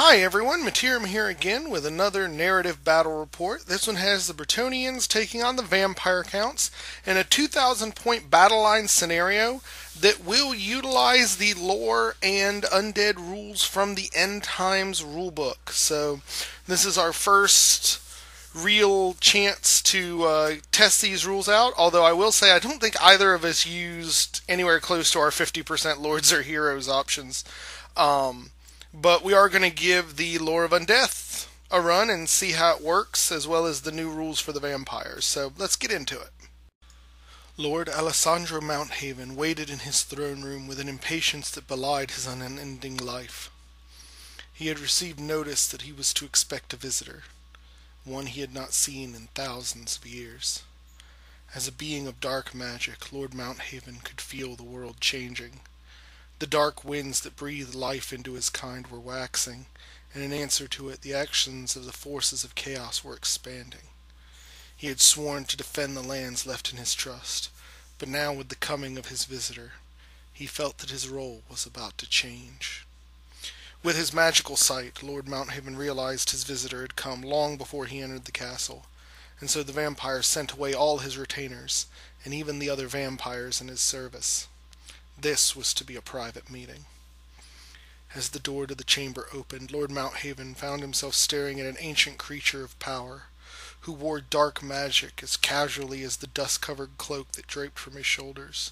Hi everyone, Materim here again with another narrative battle report. This one has the Bretonnians taking on the Vampire Counts in a 2,000 point battle line scenario that will utilize the lore and undead rules from the End Times rulebook. So this is our first real chance to test these rules out, although I will say I don't think either of us used anywhere close to our 50% Lords or Heroes options. But we are going to give the Lore of Undeath a run and see how it works, as well as the new rules for the vampires. So let's get into it. Lord Alessandro Mounthaven waited in his throne room with an impatience that belied his unending life. He had received notice that he was to expect a visitor, one he had not seen in thousands of years. As a being of dark magic, Lord Mounthaven could feel the world changing. The dark winds that breathed life into his kind were waxing, and in answer to it, the actions of the forces of chaos were expanding. He had sworn to defend the lands left in his trust, but now with the coming of his visitor, he felt that his role was about to change. With his magical sight, Lord Mounthaven realized his visitor had come long before he entered the castle, and so the vampire sent away all his retainers, and even the other vampires in his service. This was to be a private meeting. As the door to the chamber opened, Lord Mounthaven found himself staring at an ancient creature of power, who wore dark magic as casually as the dust-covered cloak that draped from his shoulders.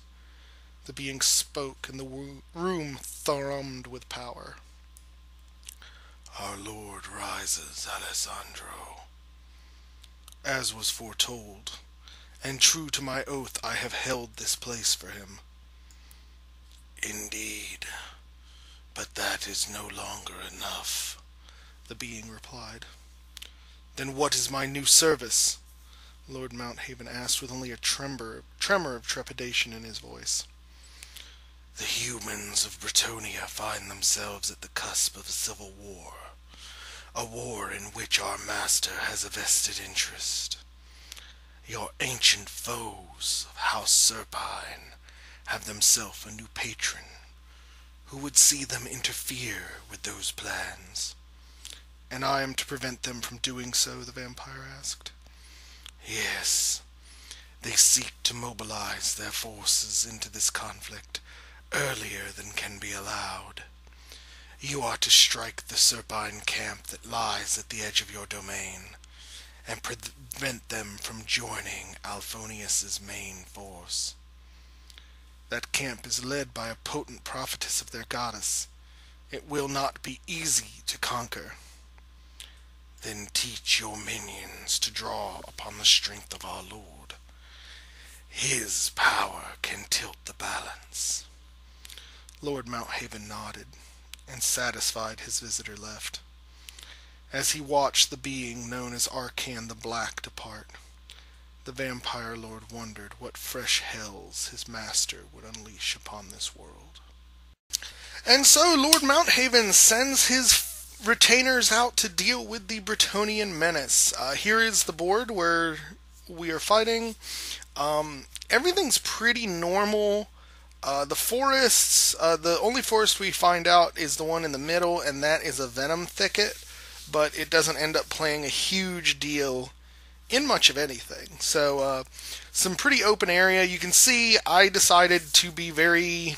The being spoke, and the room thrummed with power. "Our lord rises, Alessandro. As was foretold, and true to my oath, I have held this place for him." "Indeed, but that is no longer enough," the being replied. "Then what is my new service?" Lord Mounthaven asked with only a tremor of trepidation in his voice. "The humans of Bretonnia find themselves at the cusp of a civil war, a war in which our master has a vested interest. Your ancient foes of House Serpine have themselves a new patron, who would see them interfere with those plans." "And I am to prevent them from doing so?" the vampire asked. "Yes. They seek to mobilize their forces into this conflict earlier than can be allowed. You are to strike the Serpine camp that lies at the edge of your domain, and prevent them from joining Alphonius's main force. That camp is led by a potent prophetess of their goddess. It will not be easy to conquer. Then teach your minions to draw upon the strength of our Lord. His power can tilt the balance." Lord Mounthaven nodded, and satisfied, his visitor left. As he watched the being known as Arcan the Black depart, the vampire lord wondered what fresh hells his master would unleash upon this world. And so Lord Mounthaven sends his retainers out to deal with the Bretonnian menace. Here is the board where we are fighting. Everything's pretty normal. The forests, the only forest we find out is the one in the middle, and that is a venom thicket, but it doesn't end up playing a huge deal in much of anything. So some pretty open area. You can see I decided to be very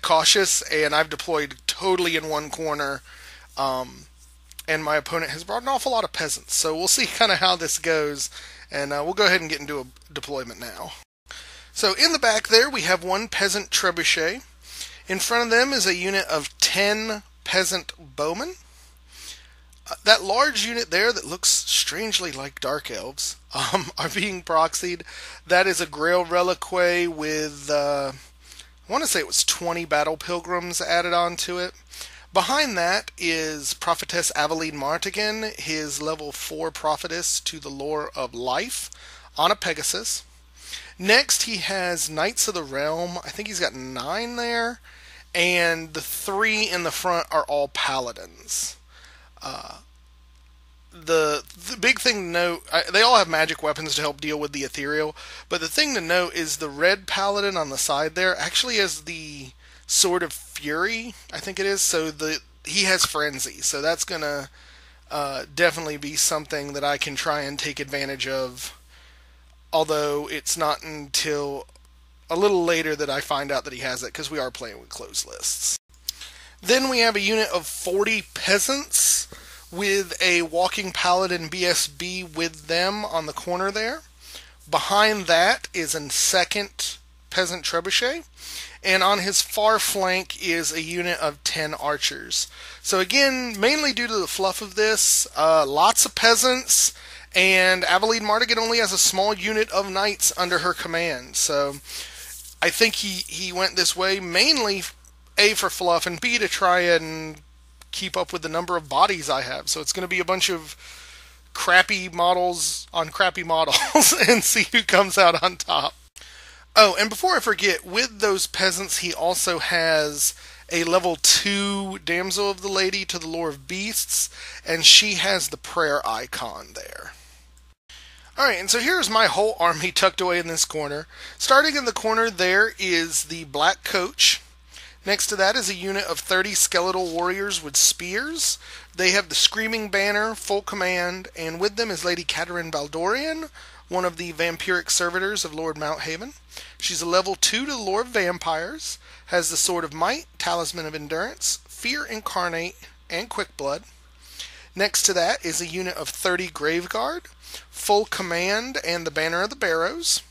cautious, and I've deployed totally in one corner, and my opponent has brought an awful lot of peasants. So we'll see kind of how this goes, and we'll go ahead and get into a deployment now. So in the back there we have one peasant trebuchet. In front of them is a unit of 10 peasant bowmen. That large unit there that looks strangely like dark elves are being proxied. That is a Grail Reliquary with, I want to say it was 20 battle pilgrims added onto it. Behind that is Prophetess Aveline Martigan, his level 4 prophetess to the Lore of Life, on a Pegasus. Next he has Knights of the Realm. I think he's got 9 there. And the 3 in the front are all paladins. The big thing to note, they all have magic weapons to help deal with the ethereal, but the thing to note is the red paladin on the side there actually has the Sword of Fury, I think it is. So he has Frenzy, so that's gonna definitely be something that I can try and take advantage of. Although it's not until a little later that I find out that he has it, because we are playing with closed lists. Then we have a unit of 40 peasants with a walking paladin BSB with them on the corner there. Behind that is a second peasant trebuchet, and on his far flank is a unit of 10 archers. So again, mainly due to the fluff of this, lots of peasants, and Aveline Mardigan only has a small unit of knights under her command. So I think he went this way mainly A, for fluff, and B, to try and keep up with the number of bodies I have. So it's going to be a bunch of crappy models on crappy models and see who comes out on top. Oh, and before I forget, with those peasants, he also has a level 2 Damsel of the Lady to the Lore of Beasts, and she has the prayer icon there. Alright, and so here's my whole army tucked away in this corner. Starting in the corner there is the Black Coach. Next to that is a unit of 30 skeletal warriors with spears. They have the Screaming Banner, full command, and with them is Lady Caterine Baldorian, one of the vampiric servitors of Lord Mounthaven. She's a level 2 to the Lore of Vampires, has the Sword of Might, Talisman of Endurance, Fear Incarnate, and Quick Blood. Next to that is a unit of 30 Graveguard, full command, and the Banner of the Barrows.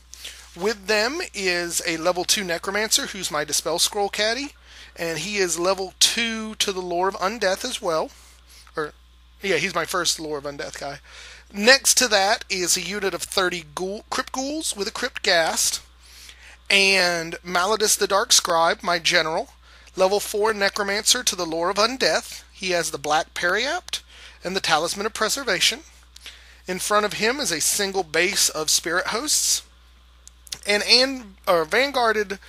With them is a level 2 Necromancer, who's my Dispel Scroll caddy, and he is level 2 to the Lore of Undeath as well. He's my first Lore of Undeath guy. Next to that is a unit of 30 Crypt Ghouls with a Crypt Ghast, and Maladus the Dark Scribe, my general, level 4 Necromancer to the Lore of Undeath. He has the Black Periapt and the Talisman of Preservation. In front of him is a single base of Spirit Hosts, and vanguarded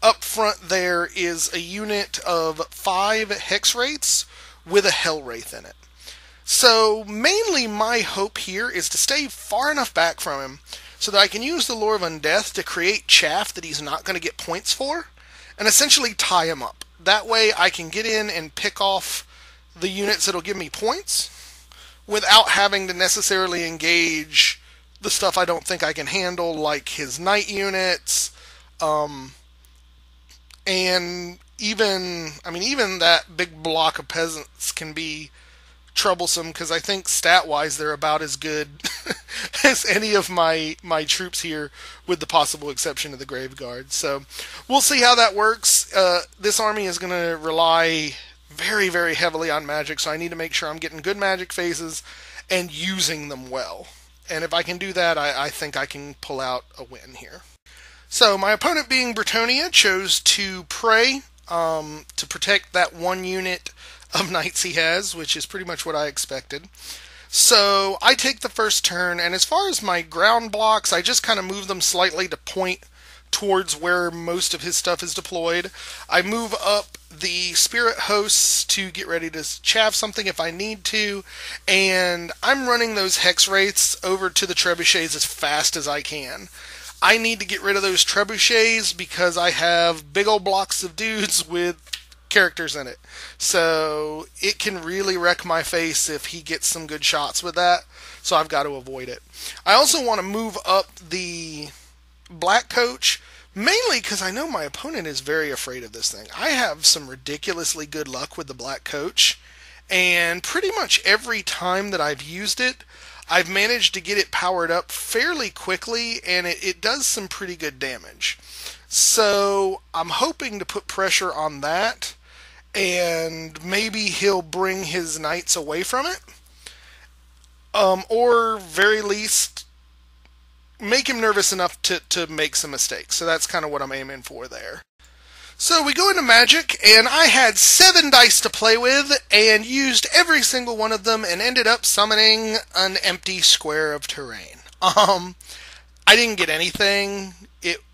up front there is a unit of 5 Hex Wraiths with a Hell Wraith in it. So mainly my hope here is to stay far enough back from him so that I can use the Lore of Undeath to create chaff that he's not going to get points for, and essentially tie him up. That way I can get in and pick off the units that'll give me points without having to necessarily engage the stuff I don't think I can handle, like his knight units, and even that big block of peasants can be troublesome, because I think stat-wise they're about as good as any of my troops here, with the possible exception of the Graveguard. So we'll see how that works. This army is going to rely very, very heavily on magic, so I need to make sure I'm getting good magic phases and using them well. And if I can do that, I think I can pull out a win here. So my opponent, being Bretonnia, chose to pray to protect that one unit of knights he has, which is pretty much what I expected. So I take the first turn, and as far as my ground blocks, I just kind of move them slightly to point towards where most of his stuff is deployed. I move up the Spirit Hosts to get ready to chaff something if I need to, and I'm running those Hex Wraiths over to the Trebuchets as fast as I can. I need to get rid of those Trebuchets because I have big old blocks of dudes with characters in it. So it can really wreck my face if he gets some good shots with that, so I've got to avoid it. I also want to move up the Black Coach, mainly because I know my opponent is very afraid of this thing. I have some ridiculously good luck with the Black Coach, and pretty much every time that I've used it, I've managed to get it powered up fairly quickly, and it does some pretty good damage. So I'm hoping to put pressure on that, and maybe he'll bring his knights away from it, or very least make him nervous enough to make some mistakes. So that's kind of what I'm aiming for there. So we go into Magic, and I had 7 dice to play with, and used every single one of them, and ended up summoning an empty square of terrain. I didn't get anything.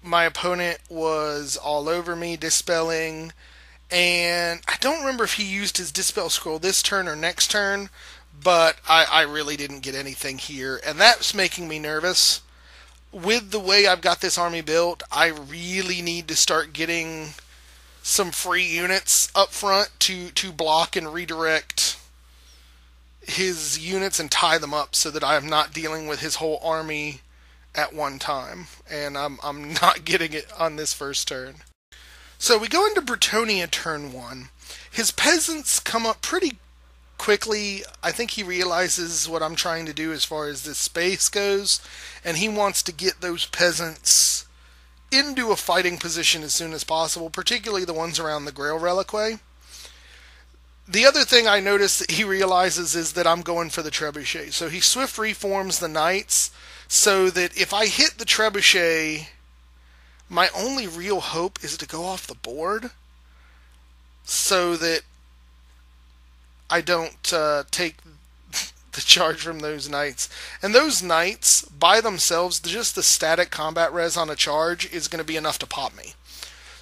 My opponent was all over me, dispelling, and I don't remember if he used his Dispel Scroll this turn or next turn, but I really didn't get anything here, and that's making me nervous. With the way I've got this army built, I really need to start getting some free units up front to block and redirect his units and tie them up so that I am not dealing with his whole army at one time. And I'm not getting it on this first turn. So we go into Bretonnia turn 1. His peasants come up pretty quickly. I think he realizes what I'm trying to do as far as this space goes, and he wants to get those peasants into a fighting position as soon as possible, particularly the ones around the Grail Reliquary. The other thing I notice that he realizes is that I'm going for the trebuchet. So he swift reforms the knights so that if I hit the trebuchet, my only real hope is to go off the board so that I don't take the charge from those knights. And those knights, by themselves, just the static combat res on a charge is going to be enough to pop me.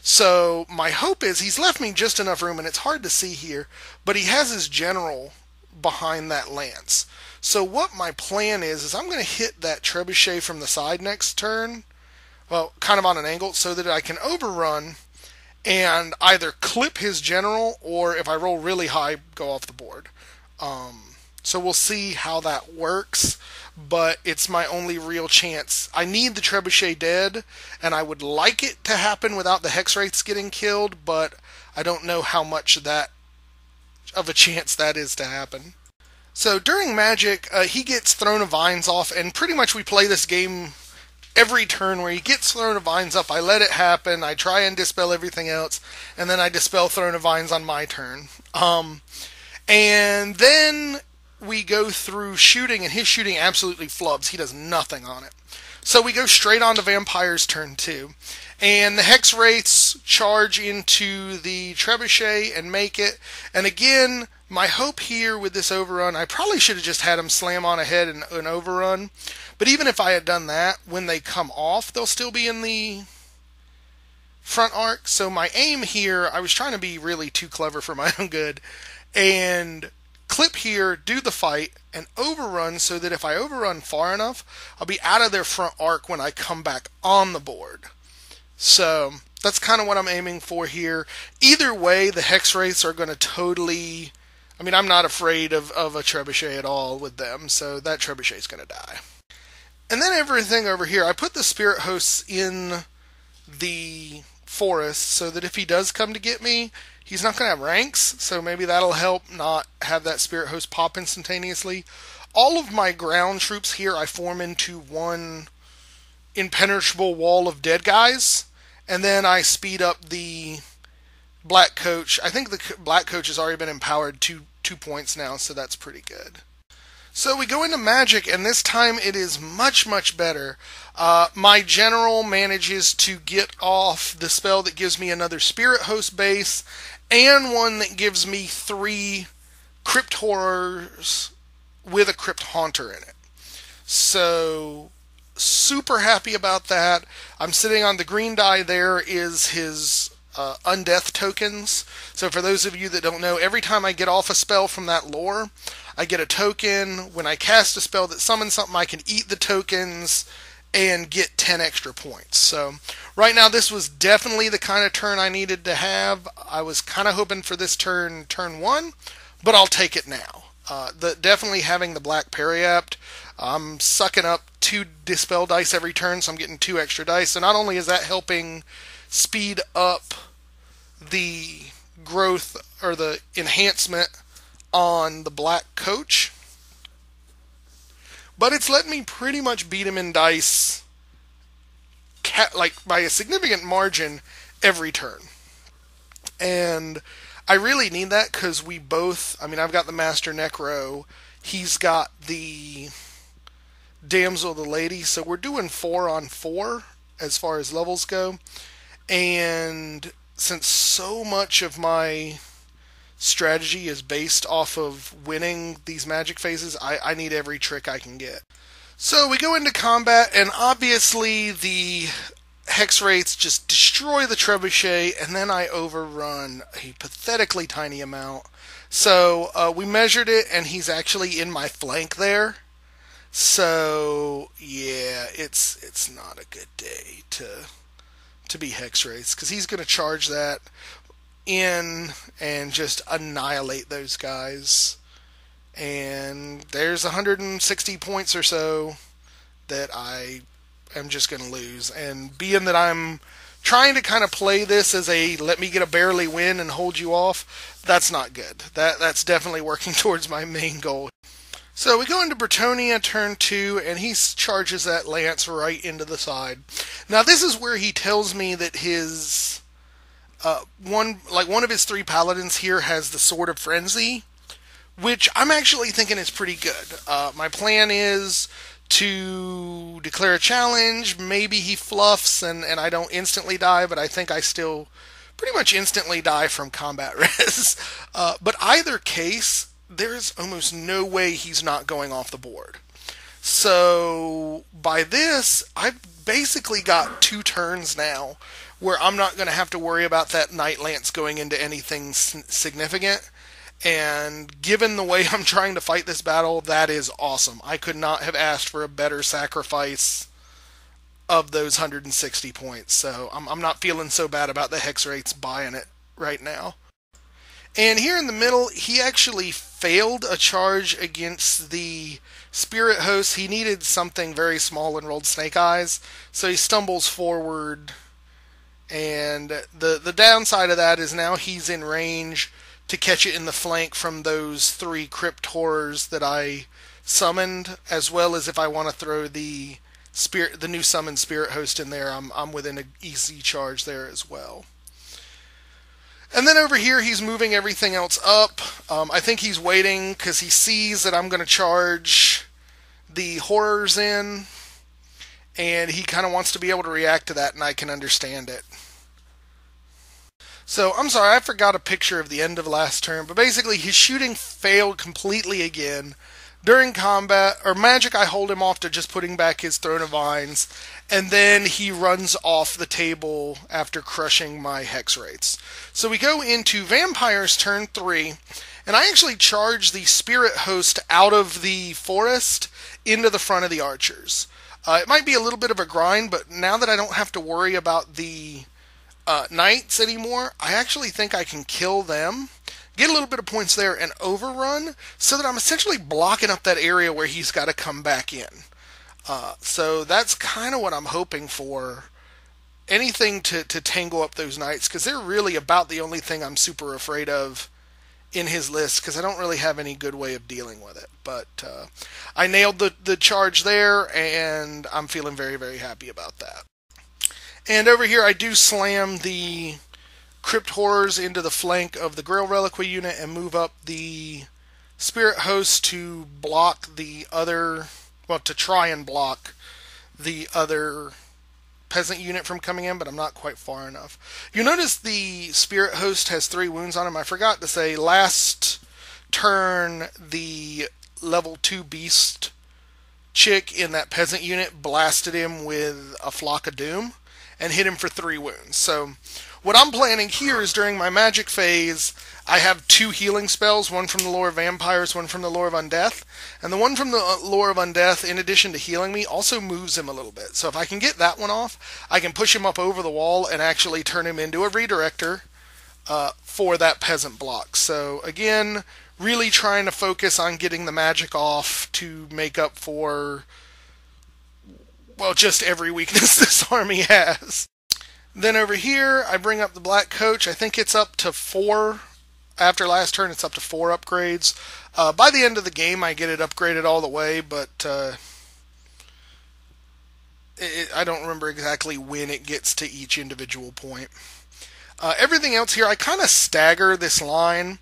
So my hope is he's left me just enough room, and it's hard to see here, but he has his general behind that lance. So what my plan is I'm going to hit that trebuchet from the side next turn, well, kind of on an angle, so that I can overrun and either clip his general, or if I roll really high, go off the board. So we'll see how that works, but it's my only real chance. I need the trebuchet dead, and I would like it to happen without the hex wraiths getting killed, but I don't know how much that of a chance that is to happen. So during Magic, he gets Throne of Vines off, and pretty much we play this game every turn where he gets Throne of Vines up. I let it happen, I try and dispel everything else, and then I dispel Throne of Vines on my turn. And then we go through shooting, and his shooting absolutely flubs. He does nothing on it. So we go straight on to Vampire's turn 2. And the Hex Wraiths charge into the Trebuchet and make it. And again, my hope here with this overrun, I probably should have just had him slam on ahead and overrun. But even if I had done that, when they come off, they'll still be in the front arc. So my aim here, I was trying to be really too clever for my own good, and clip here, do the fight, and overrun so that if I overrun far enough, I'll be out of their front arc when I come back on the board. So that's kind of what I'm aiming for here. Either way, the Hex Wraiths are going to totally... I mean, I'm not afraid of a trebuchet at all with them, so that trebuchet is going to die. And then everything over here, I put the Spirit Hosts in the forest so that if he does come to get me, he's not going to have ranks, so maybe that'll help not have that Spirit Host pop instantaneously. All of my ground troops here I form into one impenetrable wall of dead guys, and then I speed up the Black Coach. I think the Black Coach has already been empowered 2 points now, so that's pretty good. So we go into Magic, and this time it is much, much better. My general manages to get off the spell that gives me another Spirit Host base, and one that gives me 3 Crypt Horrors with a Crypt Haunter in it. So, super happy about that. I'm sitting on the green die. There is his Undeath tokens. So for those of you that don't know, every time I get off a spell from that lore, I get a token. When I cast a spell that summons something, I can eat the tokens and get 10 extra points. So right now this was definitely the kind of turn I needed to have. I was kind of hoping for this turn 1, but I'll take it now. Definitely having the Black Periapt, I'm sucking up 2 dispel dice every turn, so I'm getting 2 extra dice. So not only is that helping speed up the growth or the enhancement on the Black Coach, but it's let me pretty much beat him in dice like by a significant margin every turn. And I really need that because we both, I mean, I've got the Master Necro, he's got the Damsel the Lady, so we're doing 4 on 4 as far as levels go. And since so much of my strategy is based off of winning these Magic phases, I need every trick I can get. So we go into combat, and obviously the Hex Wraiths just destroy the Trebuchet, and then I overrun a pathetically tiny amount. So we measured it, and he's actually in my flank there. So yeah, it's not a good day to be Hex Wraiths, because he's going to charge that. in and just annihilate those guys. And there's 160 points or so that I am just going to lose. And being that I'm trying to kind of play this as a let me get a barely win and hold you off, that's not good. That's definitely working towards my main goal. So we go into Bretonnia turn 2, and he charges that lance right into the side. Now this is where he tells me that his one of his 3 paladins here has the Sword of Frenzy, which I'm actually thinking is pretty good. My plan is to declare a challenge. Maybe he fluffs and I don't instantly die, but I think I still pretty much instantly die from combat res. But either case, there's almost no way he's not going off the board. So by this, I've basically got 2 turns now where I'm not going to have to worry about that Knight Lance going into anything significant. And given the way I'm trying to fight this battle, that is awesome. I could not have asked for a better sacrifice of those 160 points. So I'm not feeling so bad about the hex rates buying it right now. And here in the middle, he actually failed a charge against the Spirit Host. He needed something very small and rolled Snake Eyes. So he stumbles forward. And the downside of that is now he's in range to catch it in the flank from those 3 Crypt Horrors that I summoned, as well as if I want to throw the new summoned Spirit Host in there, I'm within an easy charge there as well. And then over here, he's moving everything else up. I think he's waiting because he sees that I'm going to charge the Horrors in, and he kind of wants to be able to react to that, and I can understand it. So, I'm sorry, I forgot a picture of the end of last turn, but basically his shooting failed completely again. During combat, or magic, I hold him off to just putting back his Throne of Vines, and then he runs off the table after crushing my hex rates. So we go into Vampires turn 3, and I actually charge the Spirit Host out of the forest into the front of the archers. It might be a little bit of a grind, but now that I don't have to worry about the knights anymore, I actually think I can kill them, get a little bit of points there, and overrun, so that I'm essentially blocking up that area where he's got to come back in. So that's kind of what I'm hoping for. Anything to tangle up those knights, because they're really about the only thing I'm super afraid of in his list, because I don't really have any good way of dealing with it. But I nailed the charge there, and I'm feeling very, very happy about that. And over here, I do slam the Crypt Horrors into the flank of the Grail Reliquary unit and move up the Spirit Host to block the other, well, to try and block the other peasant unit from coming in, but I'm not quite far enough. You notice the Spirit Host has 3 wounds on him. I forgot to say, last turn, the level 2 beast chick in that peasant unit blasted him with a Flock of Doom and hit him for 3 wounds. So what I'm planning here is during my magic phase, I have 2 healing spells, one from the Lore of Vampires, one from the Lore of Undeath. And the one from the Lore of Undeath, in addition to healing me, also moves him a little bit. So if I can get that one off, I can push him up over the wall and actually turn him into a redirector for that peasant block. So again, really trying to focus on getting the magic off to make up for, well, just every weakness this army has. Then over here, I bring up the Black Coach. I think it's up to 4. After last turn, it's up to 4 upgrades. By the end of the game, I get it upgraded all the way, but I don't remember exactly when it gets to each individual point. Everything else here, I kind of stagger this line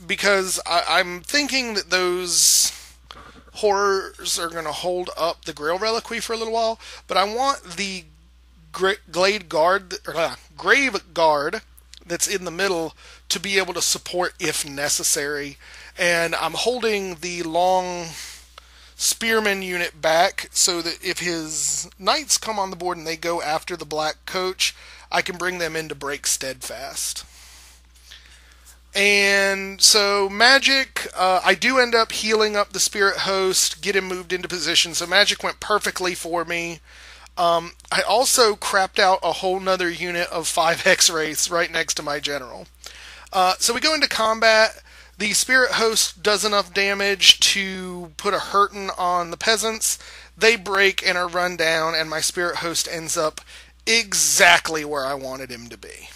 because I'm thinking that those horrors are going to hold up the Grail Reliquary for a little while, but I want the Grave Guard that's in the middle to be able to support if necessary. And I'm holding the long spearman unit back so that if his knights come on the board and they go after the Black Coach, I can bring them in to break steadfast. And so magic, I do end up healing up the Spirit Host, get him moved into position. So magic went perfectly for me. I also crapped out a whole nother unit of 5 Hex Wraiths right next to my general. So we go into combat. The Spirit Host does enough damage to put a hurtin' on the peasants. They break and are run down, and my Spirit Host ends up exactly where I wanted him to be.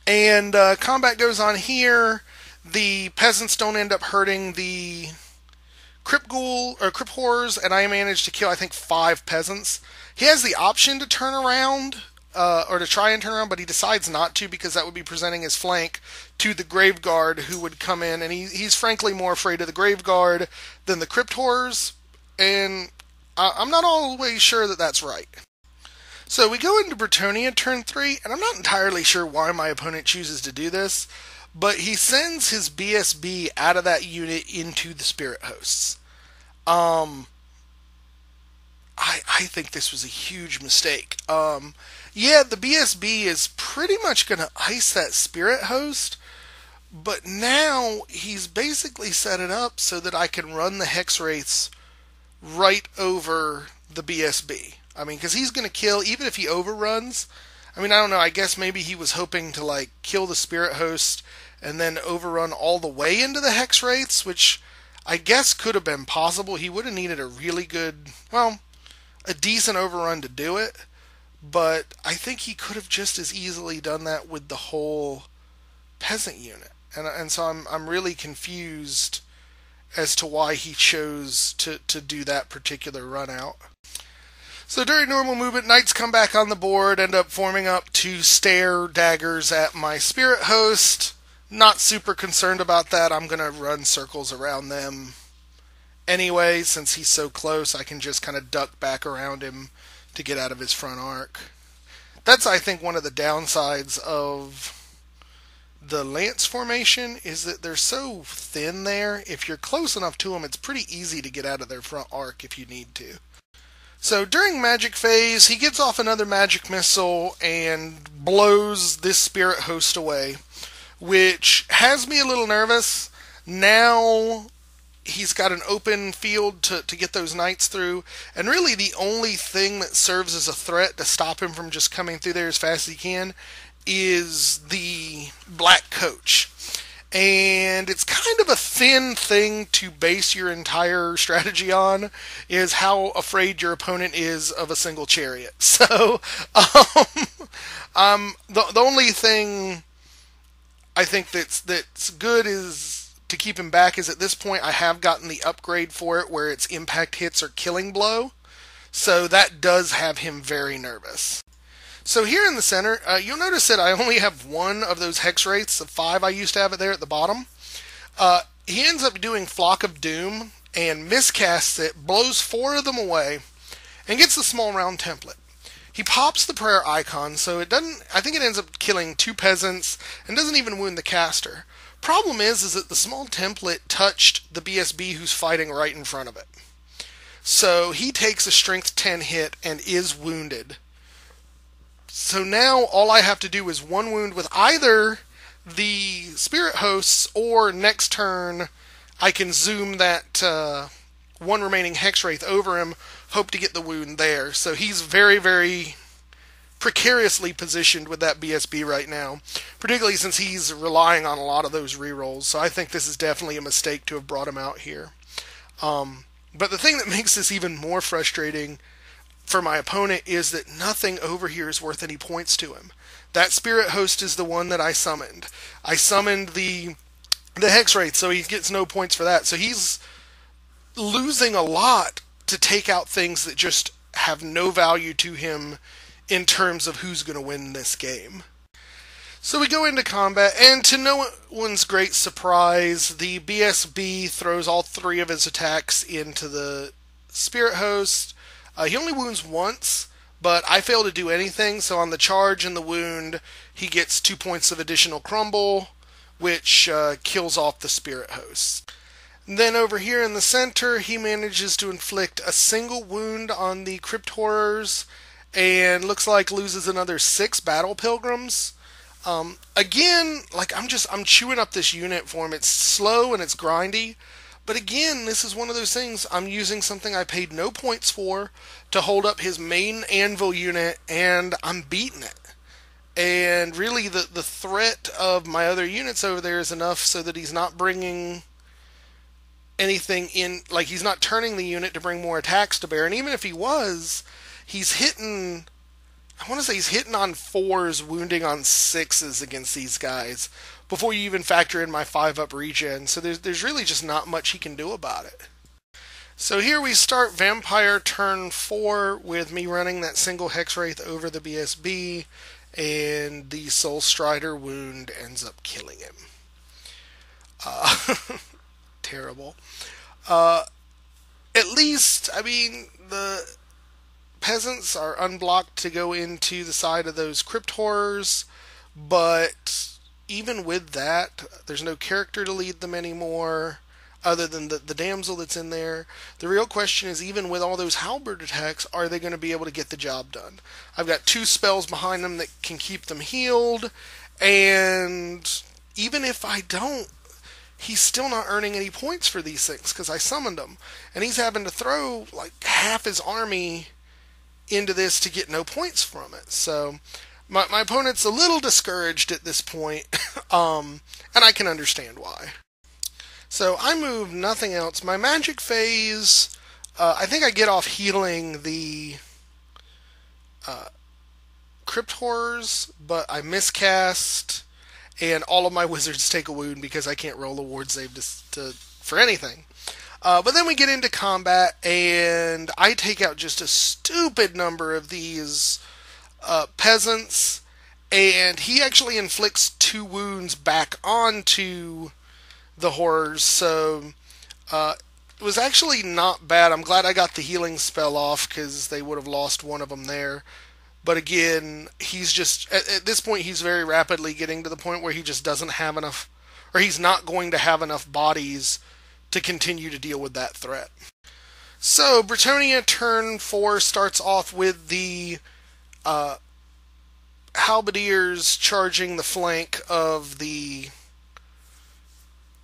And combat goes on here. The peasants don't end up hurting the Crypt Ghoul or Crypt Horrors, and I managed to kill, I think, 5 peasants. He has the option to turn around, or to try and turn around, but he decides not to because that would be presenting his flank to the Grave Guard, who would come in, and he's frankly more afraid of the Grave Guard than the Crypt Horrors, and I'm not always sure that that's right. So we go into Bretonnia turn 3, and I'm not entirely sure why my opponent chooses to do this, but he sends his BSB out of that unit into the Spirit Hosts. I think this was a huge mistake. Yeah, the BSB is pretty much going to ice that Spirit Host, but now he's basically set it up so that I can run the Hex Wraiths right over the BSB. I mean, because he's going to kill, even if he overruns. I mean, I don't know, I guess maybe he was hoping to, like, kill the Spirit Host and then overrun all the way into the Hex Wraiths, which I guess could have been possible. He would have needed a really good, well, a decent overrun to do it, but I think he could have just as easily done that with the whole peasant unit. And so I'm really confused as to why he chose to do that particular run out. So during normal movement, knights come back on the board, end up forming up to stare daggers at my Spirit Host. Not super concerned about that. I'm going to run circles around them anyway. Since he's so close, I can just kind of duck back around him to get out of his front arc. That's, I think, one of the downsides of the Lance formation, is that they're so thin there. If you're close enough to them, it's pretty easy to get out of their front arc if you need to. So during magic phase, he gets off another magic missile and blows this Spirit Host away, which has me a little nervous. Now he's got an open field to get those knights through, and really the only thing that serves as a threat to stop him from just coming through there as fast as he can is the Black Coach. And it's kind of a thin thing to base your entire strategy on, is how afraid your opponent is of a single chariot. So, the only thing I think that's good is to keep him back is at this point I have gotten the upgrade for it where its impact hits are killing blow. So that does have him very nervous. So here in the center, you'll notice that I only have one of those Hex Wraiths of 5 I used to have it there at the bottom. He ends up doing Flock of Doom and miscasts it, blows 4 of them away, and gets the small round template. He pops the prayer icon, so it doesn't, I think it ends up killing 2 peasants and doesn't even wound the caster. Problem is that the small template touched the BSB who's fighting right in front of it. So he takes a strength 10 hit and is wounded. So now all I have to do is 1 wound with either the Spirit Hosts, or next turn I can zoom that 1 remaining Hex Wraith over him, hope to get the wound there. So he's very, very precariously positioned with that BSB right now, particularly since he's relying on a lot of those rerolls. So I think this is definitely a mistake to have brought him out here. But the thing that makes this even more frustrating for my opponent is that nothing over here is worth any points to him. That Spirit Host is the one that I summoned. I summoned the Hex Wraith, so he gets no points for that. So he's losing a lot to take out things that just have no value to him in terms of who's going to win this game. So we go into combat, and to no one's great surprise, the BSB throws all 3 of his attacks into the Spirit Host. He only wounds once, but I fail to do anything, so on the charge and the wound, he gets 2 points of additional crumble, which kills off the Spirit Host. Then over here in the center, he manages to inflict a single wound on the Crypt Horrors, and looks like loses another 6 Battle Pilgrims. Again, like I'm chewing up this unit for him. It's slow and it's grindy, But again, this is one of those things. I'm using something I paid no points for to hold up his main anvil unit, and I'm beating it. And really, the threat of my other units over there is enough so that he's not bringing anything in, like he's not turning the unit to bring more attacks to bear. And even if he was, he's hitting, I want to say he's hitting on 4s, wounding on 6s against these guys before you even factor in my 5-up regen. So there's really just not much he can do about it. So here we start Vampire turn 4 with me running that single Hexwraith over the BSB, and the Soul Strider wound ends up killing him. Terrible. At least, I mean, the peasants are unblocked to go into the side of those crypt horrors, but even with that, there's no character to lead them anymore, other than the damsel that's in there. The real question is, even with all those halberd attacks, are they going to be able to get the job done? I've got 2 spells behind them that can keep them healed, and even if I don't, he's still not earning any points for these things because I summoned him. And he's having to throw like half his army into this to get no points from it. So my opponent's a little discouraged at this point, and I can understand why. So I move nothing else. My magic phase, I think I get off healing the crypt horrors, but I miscast, and all of my wizards take a wound because I can't roll a ward save for anything. But then we get into combat, and I take out just a stupid number of these peasants, and he actually inflicts 2 wounds back onto the horrors, so it was actually not bad. I'm glad I got the healing spell off because they would have lost one of them there. But again, he's just, at this point, he's very rapidly getting to the point where he just doesn't have enough, or he's not going to have enough bodies to continue to deal with that threat. So, Bretonnia turn 4 starts off with the halberdiers charging the flank of the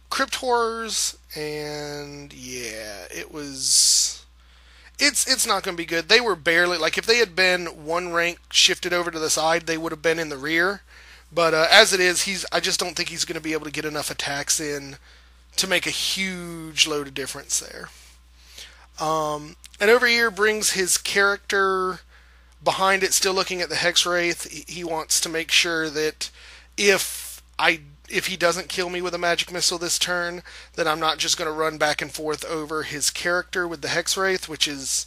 crypt horrors, and yeah, it's not going to be good. They were barely, like, if they had been 1 rank shifted over to the side, they would have been in the rear. But as it is, I just don't think he's going to be able to get enough attacks in to make a huge load of difference there. And over here brings his character behind it, still looking at the Hexwraith. He wants to make sure that if he doesn't kill me with a magic missile this turn, then I'm not just going to run back and forth over his character with the Hexwraith, which is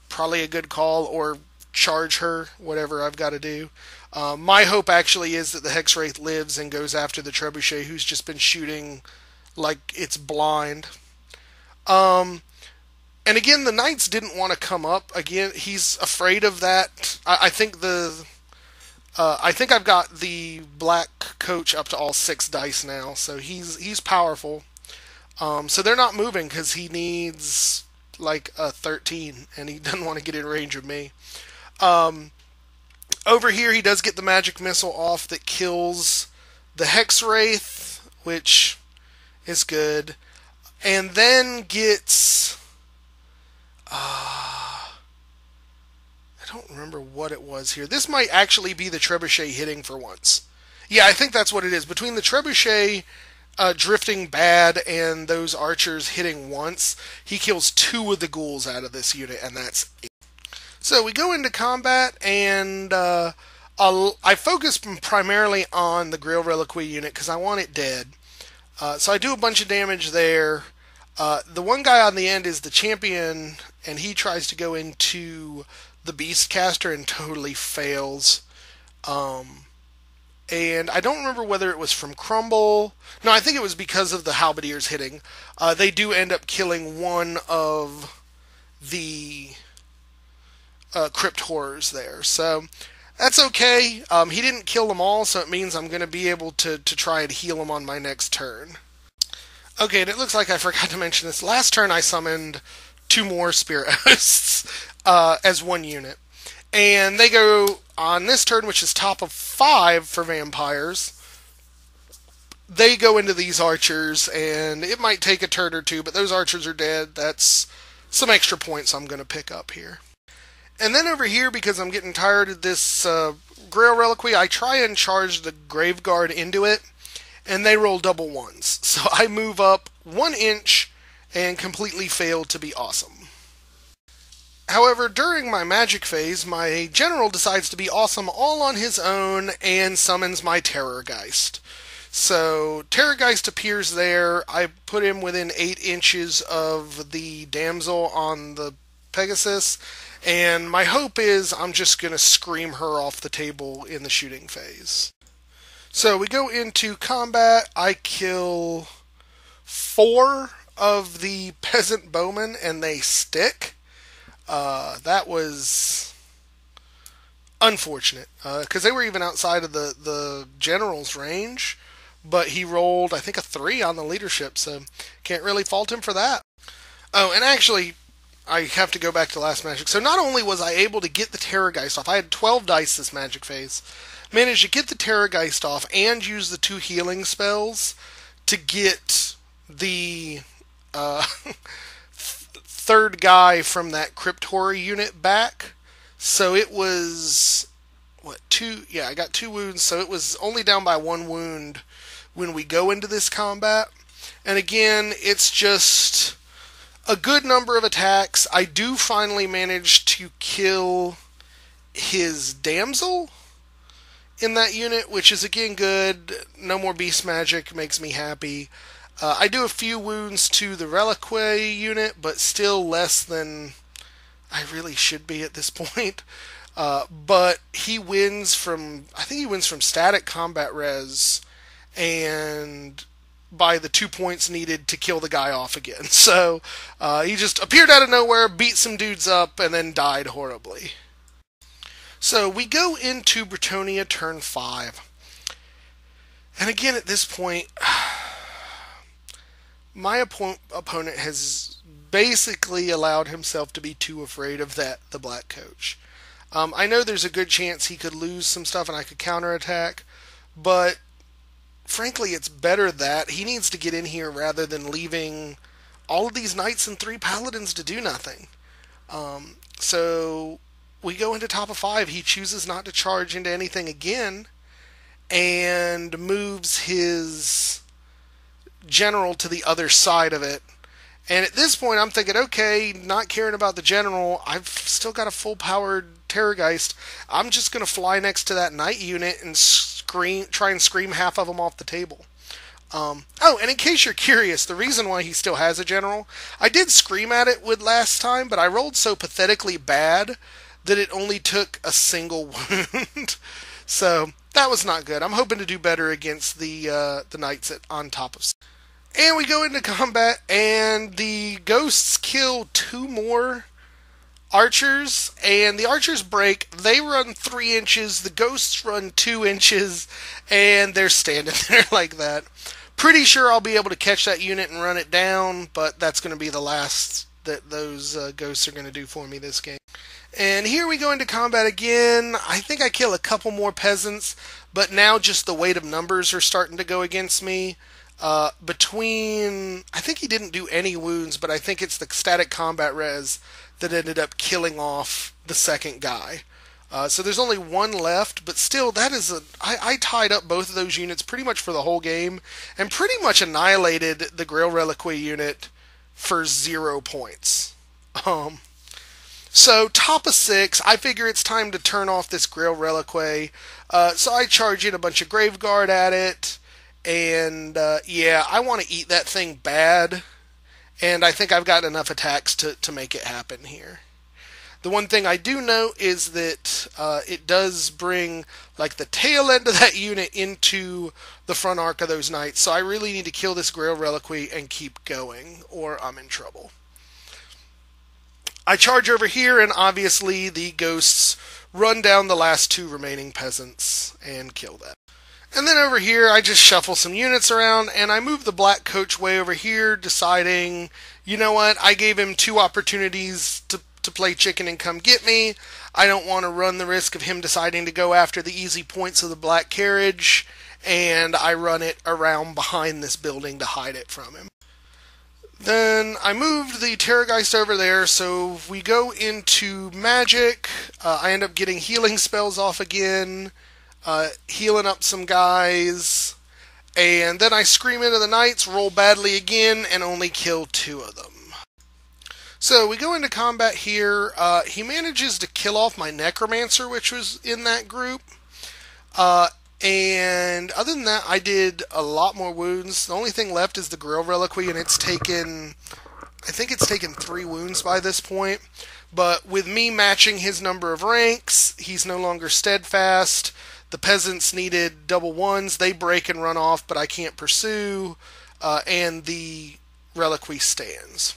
probably a good call, or charge her, whatever I've got to do. My hope actually is that the Hexwraith lives and goes after the Trebuchet, who's just been shooting like it's blind. And again, the Knights didn't want to come up. Again, he's afraid of that. I think I've got the black coach up to all 6 dice now, so he's powerful. So they're not moving because he needs like a 13, and he doesn't want to get in range of me. Over here, he does get the magic missile off that kills the Hexwraith, which is good, and then gets I don't remember what it was here. This might actually be the Trebuchet hitting for once. Yeah, I think that's what it is. Between the Trebuchet drifting bad and those archers hitting once, he kills 2 of the ghouls out of this unit, and that's it. So we go into combat, and I focus primarily on the Grail Reliquary unit because I want it dead. So I do a bunch of damage there. The one guy on the end is the champion, and he tries to go into the Beastcaster and totally fails. And I don't remember whether it was from Crumble. No, I think it was because of the Halberdiers hitting. They do end up killing one of the Crypt Horrors there. So that's okay. He didn't kill them all, so it means I'm going to be able to try and heal him on my next turn. Okay, and it looks like I forgot to mention this. Last turn I summoned 2 more Spirit Hosts as 1 unit. And they go on this turn, which is top of 5 for vampires. they go into these archers, and it might take a turn or two, but those archers are dead. That's some extra points I'm going to pick up here. And then over here, because I'm getting tired of this Grail Reliquary, I try and charge the Graveguard into it, and they roll double ones. So I move up 1 inch and completely fail to be awesome. However, during my magic phase, my general decides to be awesome all on his own and summons my Terrorgeist. So Terrorgeist appears there. I put him within 8 inches of the damsel on the Pegasus, and my hope is I'm just going to scream her off the table in the shooting phase. So we go into combat. I kill 4 of the peasant bowmen, and they stick. That was unfortunate, because they were even outside of the general's range, but he rolled, I think, a 3 on the leadership, so can't really fault him for that. Oh, and actually, I have to go back to last magic. So not only was I able to get the Terrorgeist off, I had 12 dice this magic phase, managed to get the Terrorgeist off and use the 2 healing spells to get the third guy from that Crypt Horror unit back. So it was, what, 2? Yeah, I got 2 wounds, so it was only down by 1 wound when we go into this combat. And again, it's just a good number of attacks. I do finally manage to kill his damsel in that unit, which is again good. No more beast magic, makes me happy. I do a few wounds to the Reliquary unit, but still less than I really should be at this point. But he wins from, I think he wins from static combat res, and by the 2 points needed to kill the guy off again. So he just appeared out of nowhere, beat some dudes up, and then died horribly. So we go into Bretonnia turn 5. And again at this point, my opponent has basically allowed himself to be too afraid of the Black Coach. I know there's a good chance he could lose some stuff and I could counterattack, but frankly, it's better that he needs to get in here rather than leaving all of these knights and 3 paladins to do nothing. So we go into top of 5. He chooses not to charge into anything again and moves his general to the other side of it. And at this point, I'm thinking, okay, not caring about the general, I've still got a full-powered Terrorgeist. I'm just going to fly next to that knight unit and try and scream half of them off the table. Oh, and in case you're curious, the reason why he still has a general, I did scream at it with last time, but I rolled so pathetically bad that it only took a single wound. So that was not good. I'm hoping to do better against the knights on top of. And we go into combat, and the ghosts kill 2 more archers, and the archers break. They run 3 inches, the ghosts run 2 inches, and they're standing there like that. Pretty sure I'll be able to catch that unit and run it down, but that's going to be the last that those ghosts are going to do for me this game. And here we go into combat again. I think I kill a couple more peasants, but now just the weight of numbers are starting to go against me. I think he didn't do any wounds, but I think it's the static combat res that ended up killing off the second guy. So there's only 1 left, but still, that is I tied up both of those units pretty much for the whole game, and pretty much annihilated the Grail Reliquary unit for 0 points. So top of 6, I figure it's time to turn off this Grail Reliquary. So I charge in a bunch of Graveguard at it. And, yeah, I want to eat that thing bad, and I think I've got enough attacks to make it happen here. The one thing I do know is that it does bring, like, the tail end of that unit into the front arc of those knights, so I really need to kill this Grail Reliquary and keep going, or I'm in trouble. I charge over here, and obviously the ghosts run down the last 2 remaining peasants and kill them. And then over here, I just shuffle some units around, and I move the Black Coach way over here, deciding, you know what, I gave him 2 opportunities to play chicken and come get me. I don't want to run the risk of him deciding to go after the easy points of the Black Carriage, and I run it around behind this building to hide it from him. Then I moved the Terrorgeist over there, so we go into magic. I end up getting healing spells off again, healing up some guys, and then I scream into the knights, roll badly again, and only kill 2 of them. So we go into combat here. He manages to kill off my Necromancer, which was in that group. And other than that, I did a lot more wounds. The only thing left is the Grail Reliquary, and I think it's taken 3 wounds by this point. But with me matching his number of ranks, he's no longer steadfast. The peasants needed double 1s. They break and run off, but I can't pursue. And the Reliquary stands.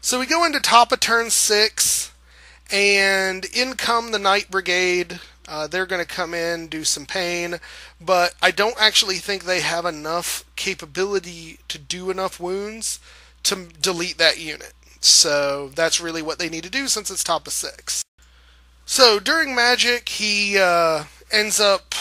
So we go into top of turn 6, and in come the Knight Brigade. They're going to come in, do some pain, but I don't actually think they have enough capability to do enough wounds to delete that unit. So that's really what they need to do since it's top of 6. So during magic, he ends up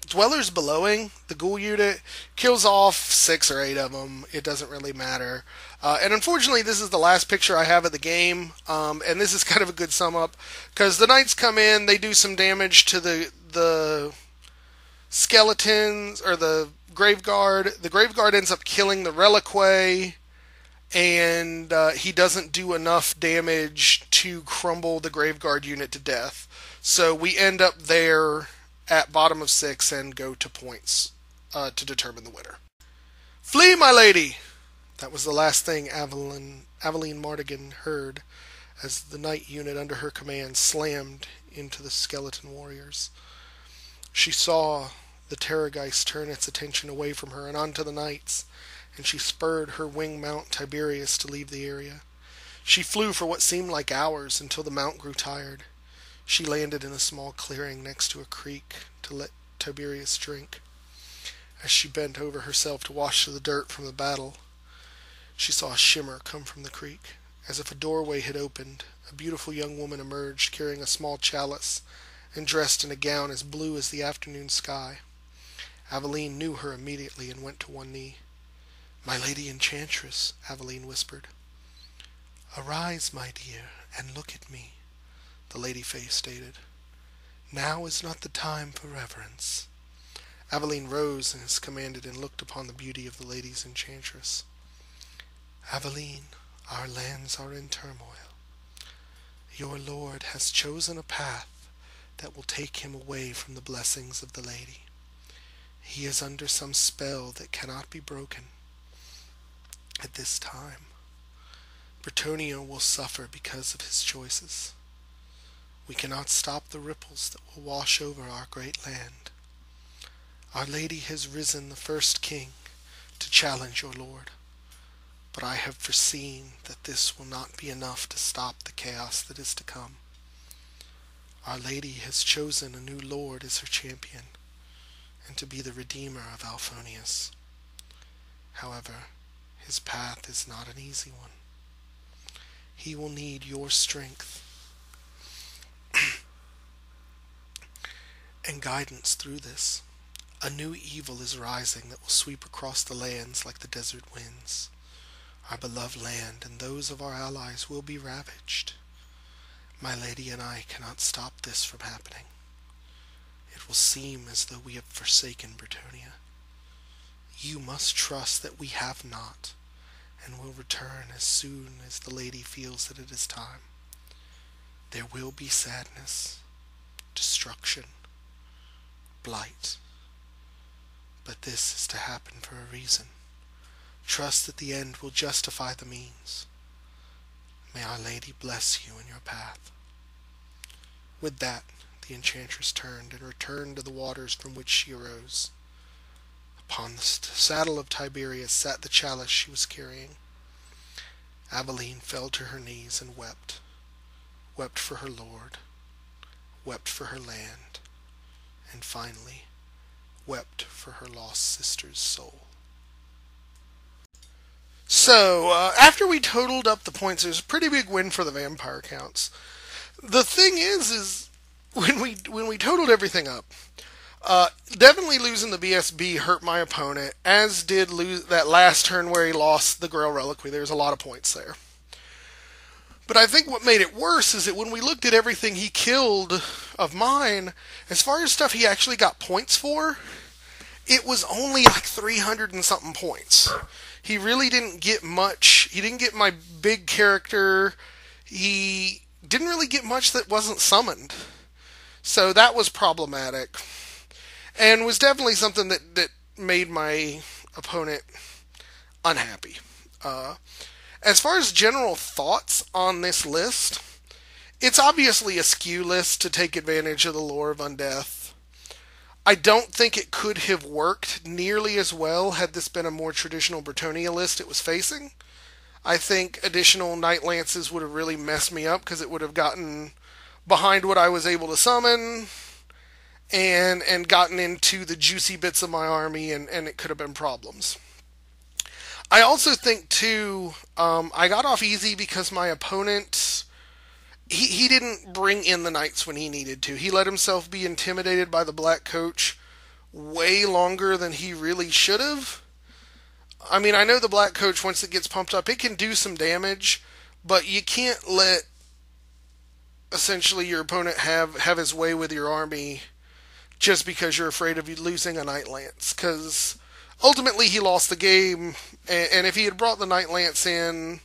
Dwellers Belowing the ghoul unit, kills off 6 or 8 of them. It doesn't really matter. And unfortunately, this is the last picture I have of the game, and this is kind of a good sum up, because the knights come in, they do some damage to the skeletons, or the Graveguard. The Graveguard ends up killing the Reliquary, and he doesn't do enough damage to crumble the Graveguard unit to death. So we end up there at bottom of 6 and go to points to determine the winner. Flee, my lady! That was the last thing Aveline Mardigan heard as the knight unit under her command slammed into the skeleton warriors. She saw the Terrorgeist turn its attention away from her and onto the knights, and she spurred her wing mount Tiberius to leave the area. She flew for what seemed like hours until the mount grew tired. She landed in a small clearing next to a creek to let Tiberius drink. As she bent over herself to wash the dirt from the battle, she saw a shimmer come from the creek. As if a doorway had opened, a beautiful young woman emerged carrying a small chalice and dressed in a gown as blue as the afternoon sky. Aveline knew her immediately and went to one knee. "My lady enchantress," Aveline whispered. "Arise, my dear, and look at me," the lady face stated. "Now is not the time for reverence." Aveline rose as commanded and looked upon the beauty of the lady's enchantress. "Aveline, our lands are in turmoil. Your lord has chosen a path that will take him away from the blessings of the lady. He is under some spell that cannot be broken. At this time, Bretonnia will suffer because of his choices. We cannot stop the ripples that will wash over our great land. Our lady has risen the first king to challenge your lord, but I have foreseen that this will not be enough to stop the chaos that is to come. Our lady has chosen a new lord as her champion, and to be the redeemer of Alphonius. However, his path is not an easy one. He will need your strength and guidance through this. A new evil is rising that will sweep across the lands like the desert winds. Our beloved land and those of our allies will be ravaged. My lady and I cannot stop this from happening. It will seem as though we have forsaken Bretonnia. You must trust that we have not, and will return as soon as the lady feels that it is time. There will be sadness, destruction, blight, but this is to happen for a reason. Trust that the end will justify the means. May Our Lady bless you in your path." With that, the enchantress turned and returned to the waters from which she arose. Upon the saddle of Tiberius sat the chalice she was carrying. Aveline fell to her knees and wept. Wept for her lord, wept for her land, and finally wept for her lost sister's soul. So, after we totaled up the points, it was a pretty big win for the vampire counts. The thing is when we totaled everything up, Definitely losing the BSB hurt my opponent, as did lose that last turn where he lost the Grail Reliquary. There's a lot of points there. But I think what made it worse is that when we looked at everything he killed of mine, as far as stuff he actually got points for, it was only like 300 and something points. He really didn't get much. He didn't get my big character. He didn't really get much that wasn't summoned. So that was problematic. And was definitely something that made my opponent unhappy. As far as general thoughts on this list, it's obviously a skew list to take advantage of the Lore of Undeath. I don't think it could have worked nearly as well had this been a more traditional Bretonnia list it was facing. I think additional Night Lances would have really messed me up because it would have gotten behind what I was able to summon and gotten into the juicy bits of my army, and it could have been problems. I also think, too, I got off easy because my opponent, he didn't bring in the knights when he needed to. He let himself be intimidated by the Black Coach way longer than he really should have. I mean, I know the Black Coach, once it gets pumped up, it can do some damage, but you can't let, essentially, your opponent have his way with your army just because you're afraid of losing a Night Lance, because ultimately he lost the game, and if he had brought the Night Lance in,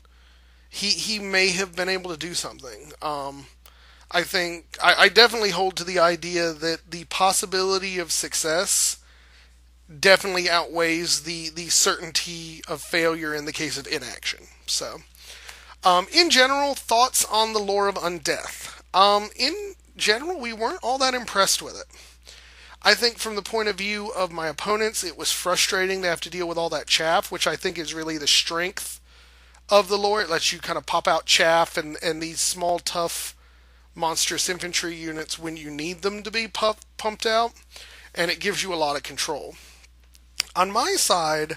he may have been able to do something. I think I definitely hold to the idea that the possibility of success definitely outweighs the certainty of failure in the case of inaction. So, in general, thoughts on the Lore of Undeath. In general, we weren't all that impressed with it. I think from the point of view of my opponents, it was frustrating to have to deal with all that chaff, which I think is really the strength of the lore. It lets you kind of pop out chaff and these small, tough, monstrous infantry units when you need them to be pumped out, and it gives you a lot of control. On my side,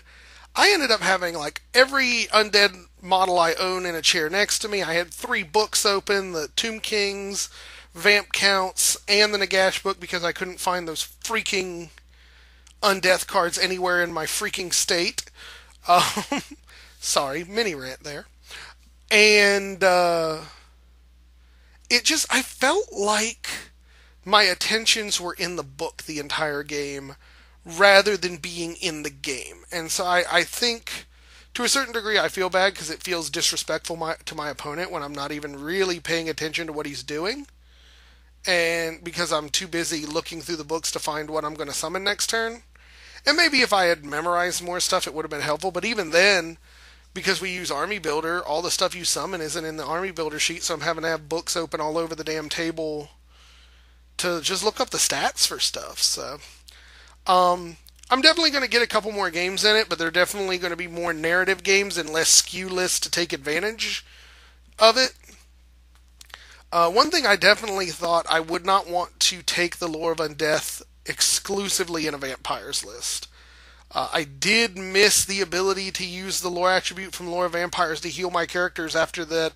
I ended up having like every undead model I own in a chair next to me. I had 3 books open, the Tomb Kings, Vamp Counts, and the Nagash book, because I couldn't find those freaking Undeath cards anywhere in my freaking state. Sorry, mini rant there. And I felt like my attentions were in the book the entire game rather than being in the game. And so I think, to a certain degree, I feel bad because it feels disrespectful to my opponent when I'm not even really paying attention to what he's doing. And because I'm too busy looking through the books to find what I'm going to summon next turn. And maybe if I had memorized more stuff, it would have been helpful. But even then, because we use Army Builder, all the stuff you summon isn't in the Army Builder sheet, so I'm having to have books open all over the damn table to just look up the stats for stuff. So, I'm definitely going to get a couple more games in it, but they're definitely going to be more narrative games and less skew lists to take advantage of it. One thing I definitely thought, I would not want to take the Lore of Undeath exclusively in a Vampires list. I did miss the ability to use the lore attribute from Lore of Vampires to heal my characters after that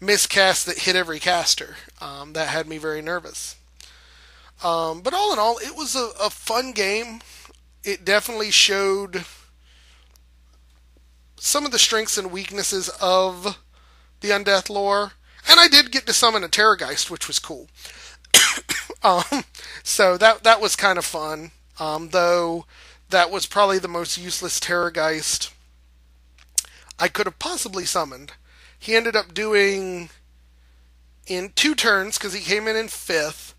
miscast that hit every caster. That had me very nervous. But all in all, it was a fun game. It definitely showed some of the strengths and weaknesses of the Undeath lore. And I did get to summon a Terrorgeist, which was cool. So that was kind of fun. Though that was probably the most useless Terrorgeist I could have possibly summoned. He ended up doing, in 2 turns, because he came in 5th,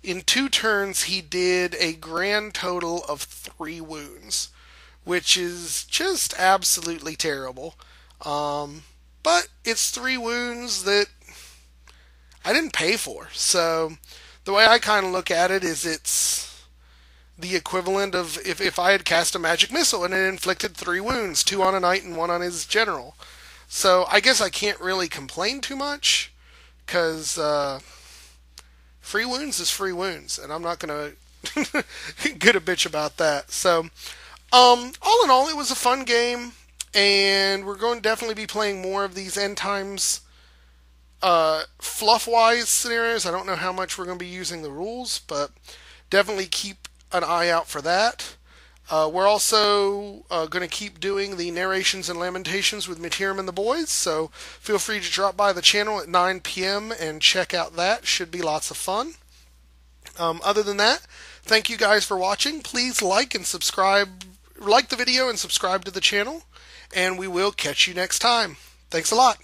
in 2 turns he did a grand total of 3 wounds, which is just absolutely terrible. But it's 3 wounds that I didn't pay for. So the way I kind of look at it is it's the equivalent of if I had cast a magic missile and it inflicted 3 wounds, 2 on a knight and 1 on his general. So I guess I can't really complain too much, because free wounds is free wounds, and I'm not going to get a bitch about that. So all in all, it was a fun game, and we're going to definitely be playing more of these end times fluff-wise scenarios. I don't know how much we're going to be using the rules, but definitely keep an eye out for that. We're also going to keep doing the narrations and lamentations with Matiram and the boys, so feel free to drop by the channel at 9 p.m. and check out that. Should be lots of fun. Other than that, thank you guys for watching. Please like and subscribe, like the video and subscribe to the channel, and we will catch you next time. Thanks a lot.